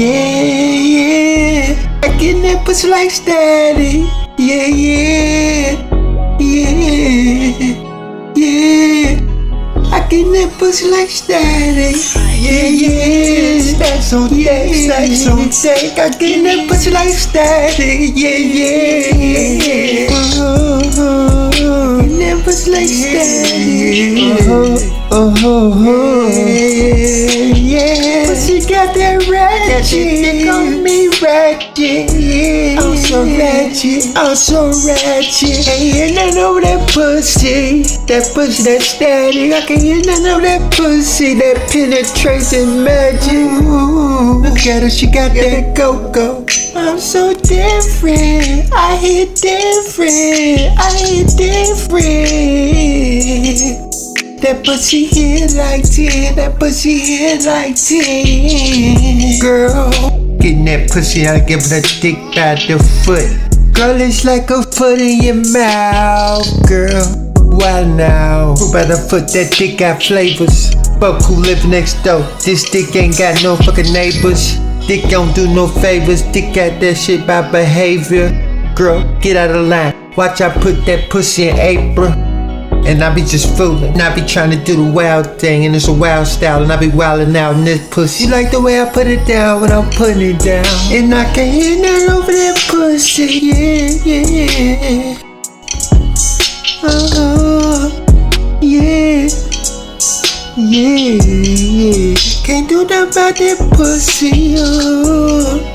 yeah. I get that pussy like static. Yeah, yeah, yeah. I get that pussy like static. Yeah, yeah. Stacks on deck, stacks on deck. I get that pussy like static. Yeah, yeah. Get that pussy like static. Yeah. Pussy got that ratchet. They call me ratchet. Yeah. I'm so ratchet. I'm so ratchet. Can't hear none over that pussy. That pussy, that static. I can't hear none of that pussy. That penetration magic. Ooh. Look at her, she got that go-go. I'm so different. I hit different. I hit different. That pussy hit like 10. That pussy hit like 10. Girl, getting that pussy, I give it a dick by the foot. Girl, it's like a foot in your mouth, girl. Why now? By the foot, that dick got flavors. Fuck who live next door. This dick ain't got no fucking neighbors. Dick don't do no favors. Dick got that shit by behavior. Girl, get out of line. Watch I put that pussy in April. And I be just fooling, and I be trying to do the wild thing, and it's a wild style, and I be wildin' out in this pussy. You like the way I put it down when I'm putting it down, and I can't hear nothing over that pussy, yeah, yeah. Yeah, yeah. Can't do nothing about that pussy, yeah.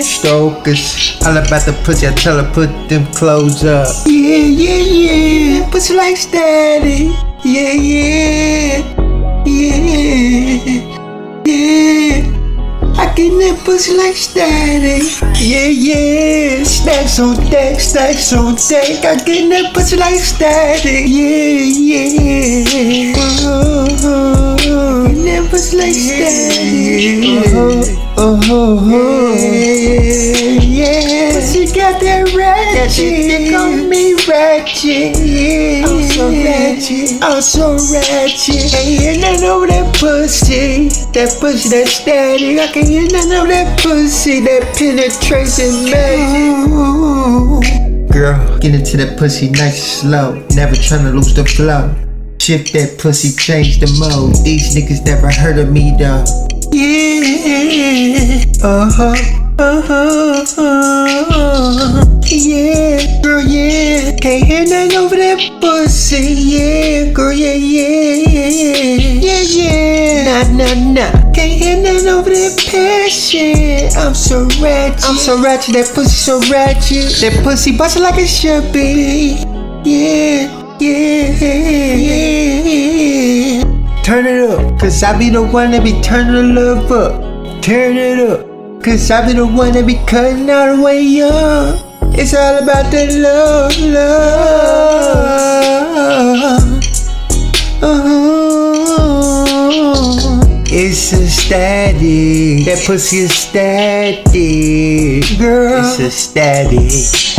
Strokers, all about the pussy, I tell her put them clothes up. Yeah. Pussy like static. Yeah. I get that pussy like static. Yeah. Stacks on deck, stacks on deck. I get that pussy like static. Yeah. Get that pussy like static. Yeah. Pussy got that ratchet. They call me ratchet. Yeah. I'm so ratchet. Can't hear nothing over that pussy. That pussy, that static. I can't hear nothing over that pussy. That penetration magic. Girl, get into that pussy nice and slow. Never tryna lose the flow. Shift that pussy, change the mode. These niggas never heard of me though. Yeah. Yeah, girl, yeah. Can't hear nothing over that pussy. Yeah, girl, yeah. Nah. Can't hear nothing over that passion. I'm so ratchet. That pussy so ratchet. That pussy bustin' like it should be. Yeah. Turn it up, cause I be the one that be turning the love up. Turn it up, cause I be the one that be cutting all the way up. It's all about that love. It's a static. That pussy is static. Girl, it's a static.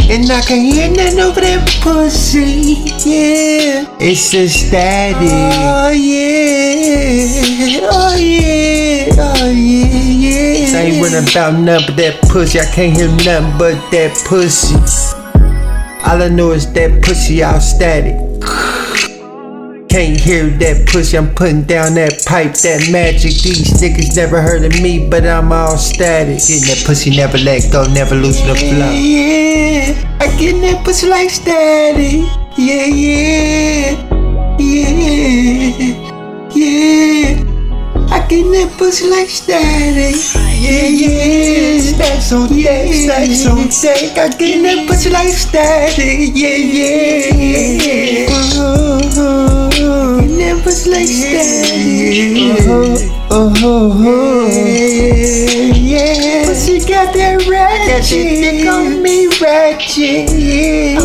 And I can't hear nothing over that pussy. Yeah, it's a static. Oh yeah. I ain't worrying about nothing but that pussy. I can't hear nothing but that pussy. All I know is that pussy all static. Can't hear that pussy, I'm putting down that pipe, that magic. These niggas never heard of me, but I'm all static. Getting that pussy, never let go, never lose the flow. Yeah, I get that pussy like static. Yeah. I get that pussy like static. Yeah. Stacks on deck, stacks on deck. I get that pussy like static. Yeah. That pussy like static. Yeah. Pussy got that ratchet. They call me ratchet. Yeah.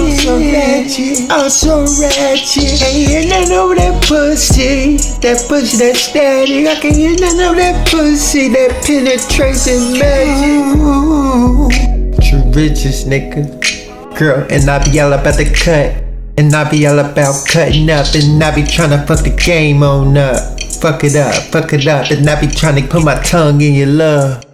I'm so ratchet. Can't hear nothing over that pussy. That pussy, that static. I can't hear nothing over that pussy. That penetration magic. TruRicheZ, nigga. Girl, and I be all about the cut. And I be all about cutting up. And I be tryna fuck the game on up. fuck it up, and I be trying to put my tongue in your love.